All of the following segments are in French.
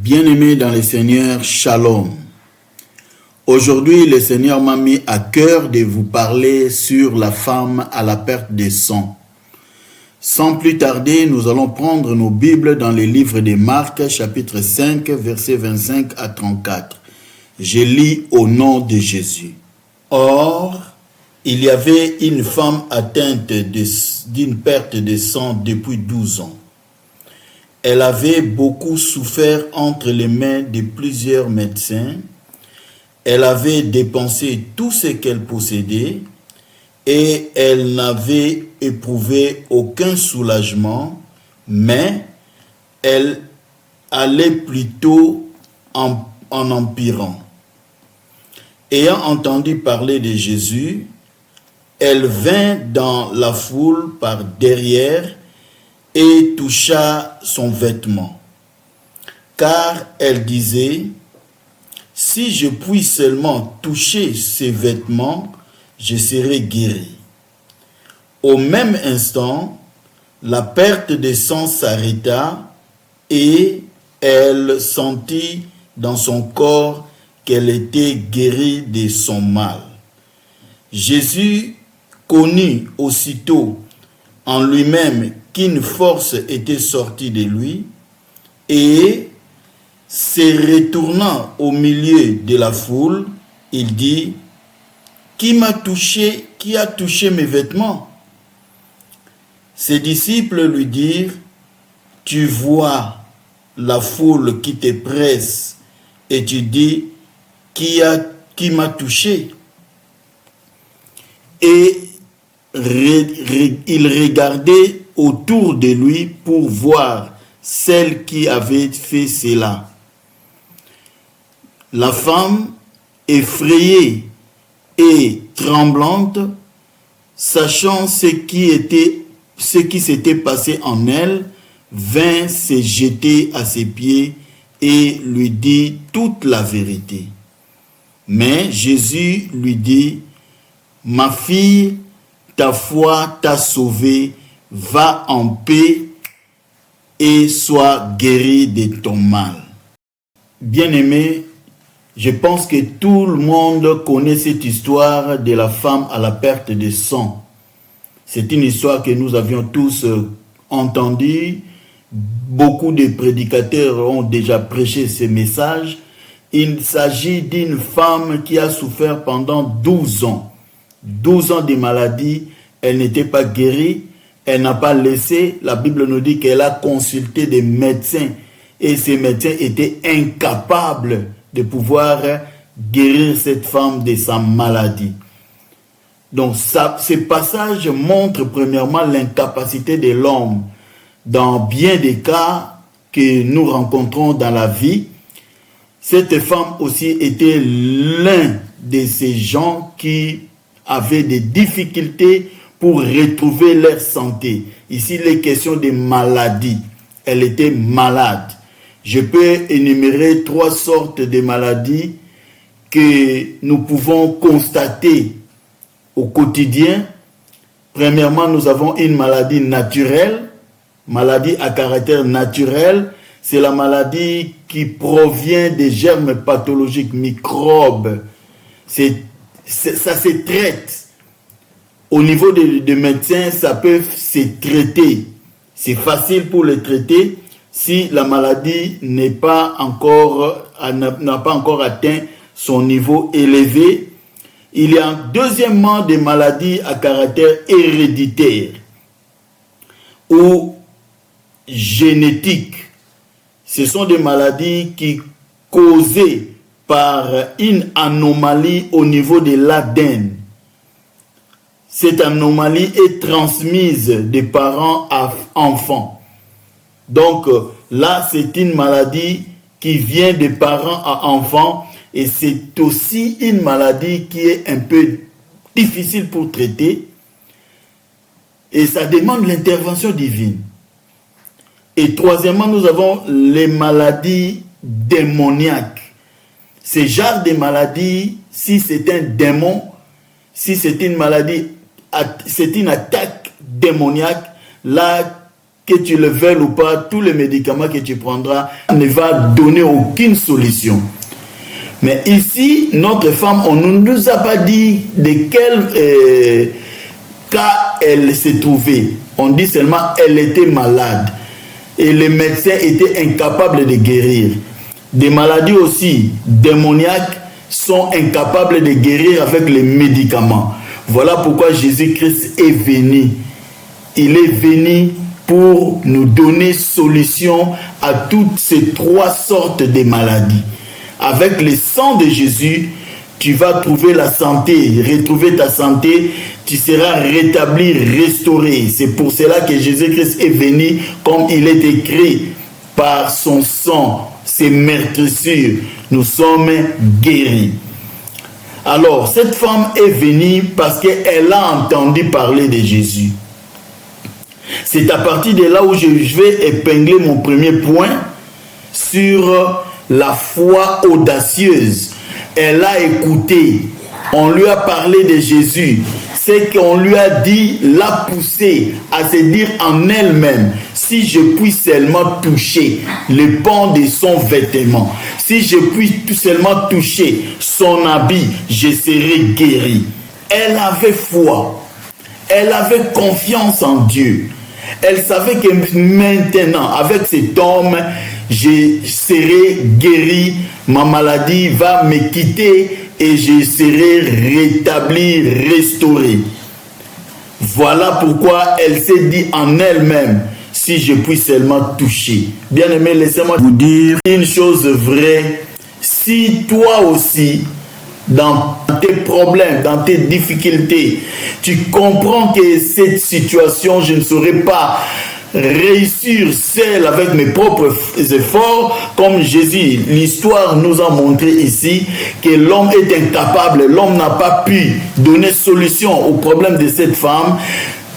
Bien-aimés dans le Seigneur, Shalom. Aujourd'hui, le Seigneur m'a mis à cœur de vous parler sur la femme à la perte de sang. Sans plus tarder, nous allons prendre nos Bibles dans le livre de Marc, chapitre 5, versets 25 à 34. Je lis au nom de Jésus. Or, il y avait une femme atteinte d'une perte de sang depuis 12 ans. Elle avait beaucoup souffert entre les mains de plusieurs médecins. Elle avait dépensé tout ce qu'elle possédait et elle n'avait éprouvé aucun soulagement, mais elle allait plutôt en empirant. Ayant entendu parler de Jésus, elle vint dans la foule par derrière et toucha son vêtement. Car elle disait, « Si je puis seulement toucher ses vêtements, je serai guéri. » Au même instant, la perte de sang s'arrêta et elle sentit dans son corps qu'elle était guérie de son mal. Jésus connut aussitôt en lui-même qu'une force était sortie de lui et, se retournant au milieu de la foule, il dit, « Qui m'a touché, qui a touché mes vêtements ?» Ses disciples lui dirent, « Tu vois la foule qui te presse et tu dis, « Qui m'a touché ?» Et il regardait autour de lui pour voir celle qui avait fait cela. La femme, effrayée et tremblante, sachant ce qui s'était passé en elle, vint se jeter à ses pieds et lui dit toute la vérité. Mais Jésus lui dit, « Ma fille, ta foi t'a sauvée, va en paix et sois guérie de ton mal. » Bien-aimé, je pense que tout le monde connaît cette histoire de la femme à la perte de sang. C'est une histoire que nous avions tous entendue. Beaucoup de prédicateurs ont déjà prêché ce message. Il s'agit d'une femme qui a souffert pendant 12 ans. 12 ans de maladie, elle n'était pas guérie, elle n'a pas laissé. La Bible nous dit qu'elle a consulté des médecins et ces médecins étaient incapables de pouvoir guérir cette femme de sa maladie. Donc ce passage montre premièrement l'incapacité de l'homme. Dans bien des cas que nous rencontrons dans la vie, cette femme aussi était l'un de ces gens qui avaient des difficultés pour retrouver leur santé. Ici, il est question de maladie. Elle était malade. Je peux énumérer 3 sortes de maladies que nous pouvons constater au quotidien. Premièrement, nous avons une maladie naturelle, maladie à caractère naturel. C'est la maladie qui provient des germes pathologiques, microbes. Ça se traite. Au niveau des médecins, ça peut se traiter. C'est facile pour le traiter si la maladie n'a pas encore atteint son niveau élevé. Il y a deuxièmement des maladies à caractère héréditaire ou génétique. Ce sont des maladies qui causées par une anomalie au niveau de l'ADN. Cette anomalie est transmise de parents à enfants. Donc là, c'est une maladie qui vient de parents à enfants et c'est aussi une maladie qui est un peu difficile pour traiter et ça demande l'intervention divine. Et troisièmement, nous avons les maladies démoniaques. Ce genre de maladie, si c'est un démon, si c'est une maladie, c'est une attaque démoniaque, là, que tu le veuilles ou pas, tous les médicaments que tu prendras ne va donner aucune solution. Mais ici, notre femme, on ne nous a pas dit de quel cas elle s'est trouvée. On dit seulement qu'elle était malade. Et les médecins étaient incapables de guérir. Des maladies aussi démoniaques sont incapables de guérir avec les médicaments. Voilà pourquoi Jésus-Christ est venu. Il est venu pour nous donner solution à toutes ces trois sortes de maladies. Avec le sang de Jésus, tu vas trouver la santé, retrouver ta santé, tu seras rétabli, restauré. C'est pour cela que Jésus-Christ est venu, comme il est écrit, par son sang, ses meurtrissures, nous sommes guéris. Alors, cette femme est venue parce qu'elle a entendu parler de Jésus. C'est à partir de là où je vais épingler mon premier point sur la foi audacieuse. Elle a écouté, on lui a parlé de Jésus. Ce qu'on lui a dit l'a poussée à se dire en elle-même, si je puis seulement toucher le pan de son vêtement, si je puis tout seulement toucher son habit, je serai guéri. Elle avait foi, elle avait confiance en Dieu. Elle savait que maintenant, avec cet homme, je serai guéri, ma maladie va me quitter et je serai rétabli, restauré. Voilà pourquoi elle s'est dit en elle-même, si je puis seulement toucher. Bien-aimé, laissez-moi vous dire une chose vraie. Si toi aussi, dans tes problèmes, dans tes difficultés, tu comprends que cette situation, je ne saurais pas réussir seul avec mes propres efforts, comme Jésus, l'histoire nous a montré ici que l'homme est incapable, l'homme n'a pas pu donner solution au problème de cette femme.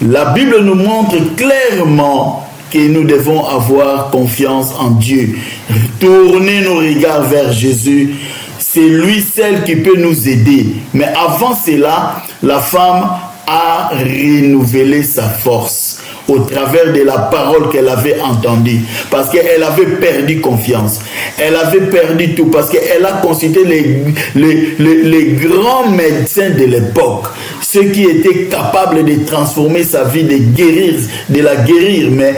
La Bible nous montre clairement que nous devons avoir confiance en Dieu, tourner nos regards vers Jésus. C'est lui seul qui peut nous aider. Mais avant cela, la femme a renouvelé sa force au travers de la parole qu'elle avait entendue. Parce qu'elle avait perdu confiance. Elle avait perdu tout. Parce qu'elle a consulté les grands médecins de l'époque. Ceux qui étaient capables de transformer sa vie, de la guérir. Mais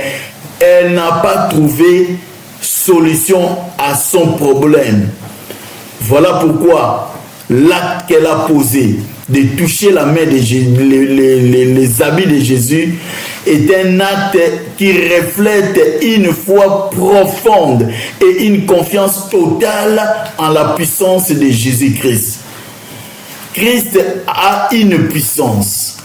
elle n'a pas trouvé solution à son problème. Voilà pourquoi l'acte qu'elle a posé de toucher la main de les habits de Jésus est un acte qui reflète une foi profonde et une confiance totale en la puissance de Jésus-Christ. Christ a une puissance.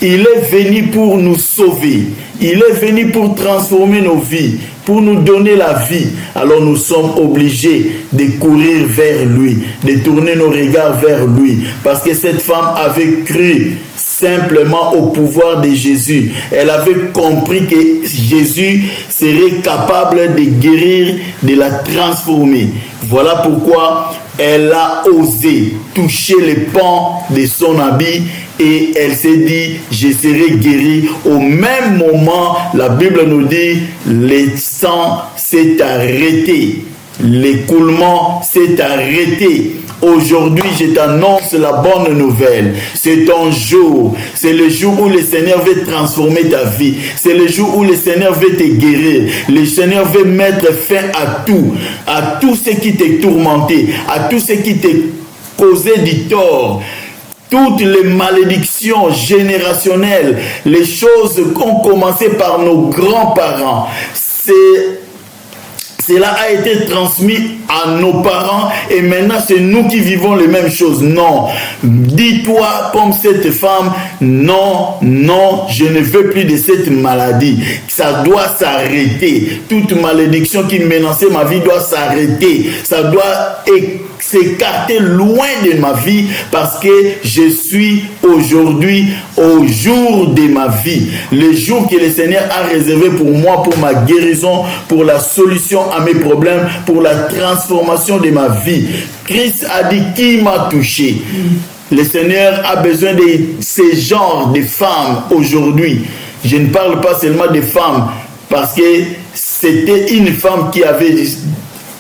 Il est venu pour nous sauver. Il est venu pour transformer nos vies, pour nous donner la vie. Alors nous sommes obligés de courir vers lui, de tourner nos regards vers lui. Parce que cette femme avait cru simplement au pouvoir de Jésus. Elle avait compris que Jésus serait capable de guérir, de la transformer. Voilà pourquoi elle a osé toucher les pans de son habit et elle s'est dit, je serai guérie. Au même moment, la Bible nous dit, le sang s'est arrêté. L'écoulement s'est arrêté. Aujourd'hui, je t'annonce la bonne nouvelle. C'est ton jour. C'est le jour où le Seigneur veut transformer ta vie. C'est le jour où le Seigneur veut te guérir. Le Seigneur veut mettre fin à tout ce qui t'a tourmenté, à tout ce qui t'a causé du tort. Toutes les malédictions générationnelles, les choses qu'ont commencé par nos grands-parents, cela a été transmis à nos parents et maintenant c'est nous qui vivons les mêmes choses. Non, dis-toi comme cette femme, non, non, je ne veux plus de cette maladie. Ça doit s'arrêter. Toute malédiction qui menaçait ma vie doit s'arrêter. Ça doit s'écarter loin de ma vie parce que je suis aujourd'hui au jour de ma vie. Le jour que le Seigneur a réservé pour moi, pour ma guérison, pour la solution à mes problèmes, pour la transformation de ma vie. Christ a dit qui m'a touché. Le Seigneur a besoin de ce genre de femmes aujourd'hui. Je ne parle pas seulement des femmes parce que c'était une femme qui avait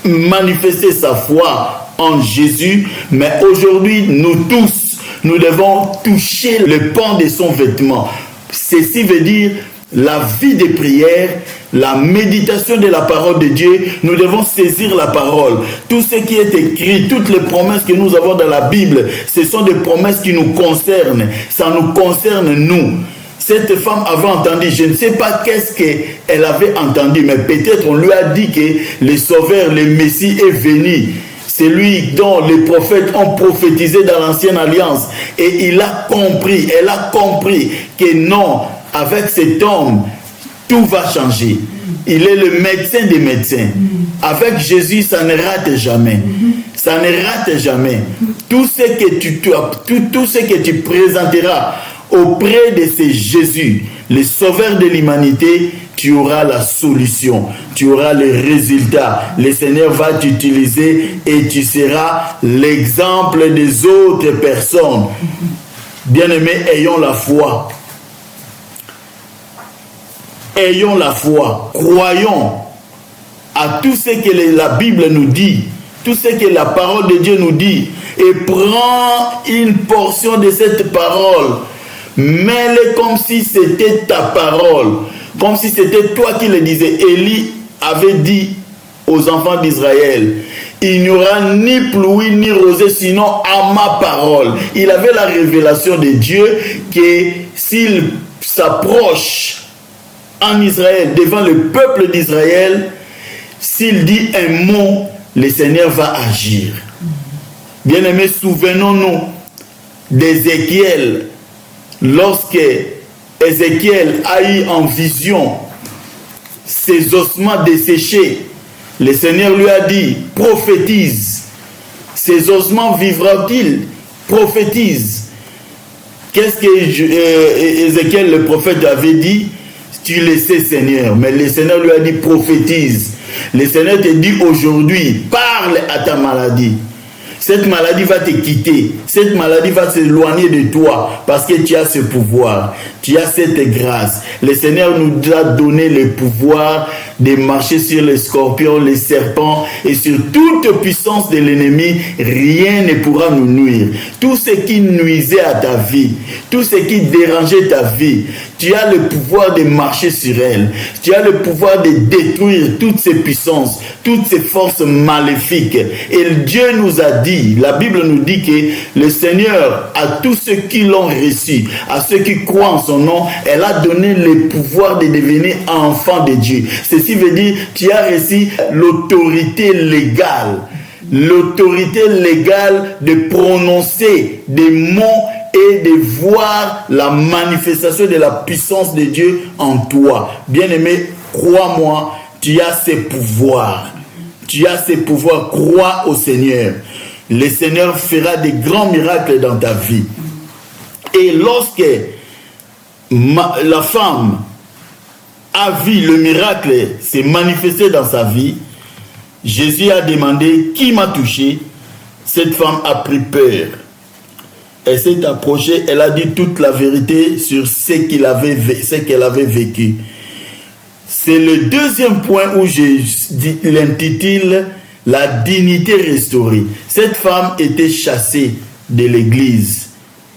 manifesté sa foi en Jésus, mais aujourd'hui, nous tous, nous devons toucher le pan de son vêtement. Ceci veut dire la vie de prière, la méditation de la parole de Dieu. Nous devons saisir la parole. Tout ce qui est écrit, toutes les promesses que nous avons dans la Bible, ce sont des promesses qui nous concernent. Ça nous concerne nous. Cette femme avait entendu, je ne sais pas qu'est-ce qu'elle avait entendu, mais peut-être on lui a dit que le Sauveur, le Messie est venu. C'est lui dont les prophètes ont prophétisé dans l'ancienne alliance. Et il a compris, elle a compris que non, avec cet homme, tout va changer. Il est le médecin des médecins. Avec Jésus, ça ne rate jamais. Ça ne rate jamais. Tout ce que tu présenteras auprès de ce Jésus, le sauveur de l'humanité, tu auras la solution, tu auras le résultat. Le Seigneur va t'utiliser et tu seras l'exemple des autres personnes. Bien-aimés, ayons la foi. Ayons la foi. Croyons à tout ce que la Bible nous dit, tout ce que la parole de Dieu nous dit, et prends une portion de cette parole. Mets-le comme si c'était ta parole, comme si c'était toi qui le disais. Élie avait dit aux enfants d'Israël, il n'y aura ni pluie ni rosée sinon à ma parole. Il avait la révélation de Dieu que s'il s'approche en Israël, devant le peuple d'Israël, s'il dit un mot, le Seigneur va agir. Bien-aimés, souvenons-nous d'Ézéchiel. Lorsque Ézéchiel a eu en vision ses ossements desséchés, le Seigneur lui a dit, prophétise. Ces ossements vivront-ils? Prophétise. Qu'est-ce que Ézéchiel le prophète avait dit? Tu le sais, Seigneur. Mais le Seigneur lui a dit, prophétise. Le Seigneur te dit aujourd'hui, parle à ta maladie. Cette maladie va te quitter. Cette maladie va s'éloigner de toi parce que tu as ce pouvoir. Tu as cette grâce. Le Seigneur nous a donné le pouvoir de marcher sur les scorpions, les serpents et sur toute puissance de l'ennemi. Rien ne pourra nous nuire. Tout ce qui nuisait à ta vie, tout ce qui dérangeait ta vie, tu as le pouvoir de marcher sur elle. Tu as le pouvoir de détruire toutes ces puissances, toutes ces forces maléfiques. Et Dieu nous a dit, la Bible nous dit que le Seigneur, à tous ceux qui l'ont reçu, à ceux qui croient en son nom, elle a donné le pouvoir de devenir enfant de Dieu. Ceci veut dire que tu as reçu l'autorité légale. L'autorité légale de prononcer des mots et de voir la manifestation de la puissance de Dieu en toi. Bien-aimé, crois-moi, tu as ces pouvoirs. Tu as ces pouvoirs, crois au Seigneur. Le Seigneur fera des grands miracles dans ta vie. Et lorsque la femme a vu le miracle se manifester dans sa vie, Jésus a demandé, qui m'a touché? Cette femme a pris peur. Elle s'est approchée, elle a dit toute la vérité sur ce qu'elle avait vécu. C'est le deuxième point où je l'intitule la dignité restaurée. Cette femme était chassée de l'église.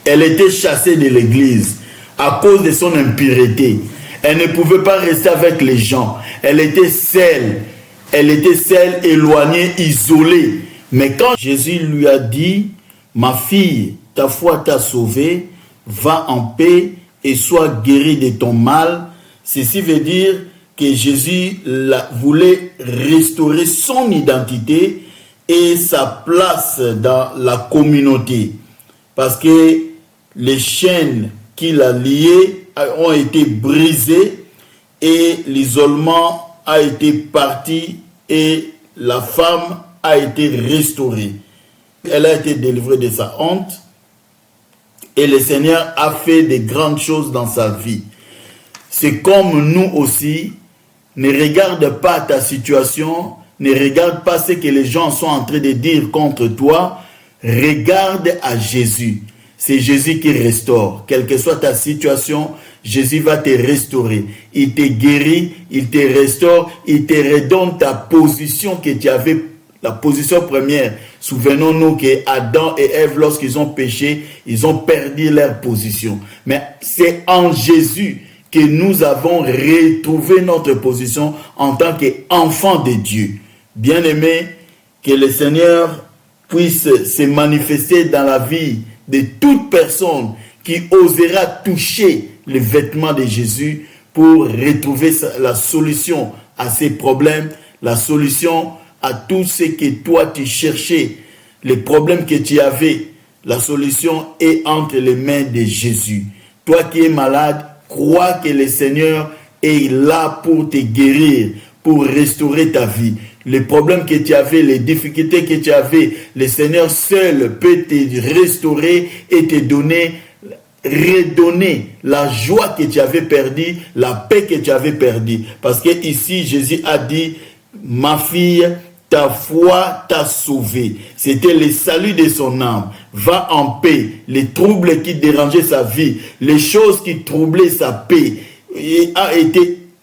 Elle était chassée de l'église à cause de son impureté. Elle ne pouvait pas rester avec les gens. Elle était seule. Elle était seule, éloignée, isolée. Mais quand Jésus lui a dit, ma fille, ta foi t'a sauvée, va en paix et sois guérie de ton mal. Ceci veut dire que Jésus voulait restaurer son identité et sa place dans la communauté. Parce que les chaînes qui la liaient ont été brisées et l'isolement a été parti et la femme a été restaurée. Elle a été délivrée de sa honte et le Seigneur a fait de grandes choses dans sa vie. C'est comme nous aussi. Ne regarde pas ta situation, ne regarde pas ce que les gens sont en train de dire contre toi. Regarde à Jésus. C'est Jésus qui restaure. Quelle que soit ta situation, Jésus va te restaurer. Il te guérit, il te restaure, il te redonne ta position que tu avais, la position première. Souvenons-nous que Adam et Ève, lorsqu'ils ont péché, ils ont perdu leur position. Mais c'est en Jésus que nous avons retrouvé notre position en tant qu'enfants de Dieu. Bien-aimés, que le Seigneur puisse se manifester dans la vie de toute personne qui osera toucher les vêtements de Jésus pour retrouver la solution à ses problèmes, la solution à tout ce que toi tu cherchais, les problèmes que tu avais. La solution est entre les mains de Jésus. Toi qui es malade, crois que le Seigneur est là pour te guérir, pour restaurer ta vie. Les problèmes que tu avais, les difficultés que tu avais, le Seigneur seul peut te restaurer et te donner, redonner la joie que tu avais perdue, la paix que tu avais perdue. Parce que ici, Jésus a dit, ma fille, ta foi t'a sauvé. C'était le salut de son âme. Va en paix. Les troubles qui dérangeaient sa vie, les choses qui troublaient sa paix,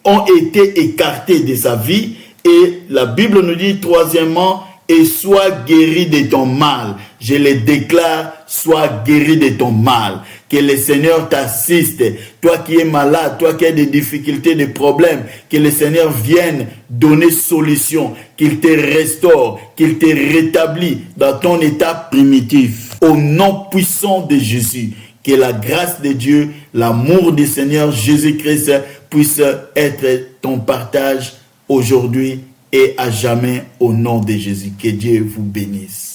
ont été écartées de sa vie. Et la Bible nous dit, troisièmement, et sois guéri de ton mal. Je le déclare, sois guéri de ton mal. Que le Seigneur t'assiste. Toi qui es malade, toi qui as des difficultés, des problèmes, que le Seigneur vienne donner solution, qu'il te restaure, qu'il te rétablit dans ton état primitif. Au nom puissant de Jésus, que la grâce de Dieu, l'amour du Seigneur Jésus-Christ puisse être ton partage aujourd'hui et à jamais au nom de Jésus. Que Dieu vous bénisse.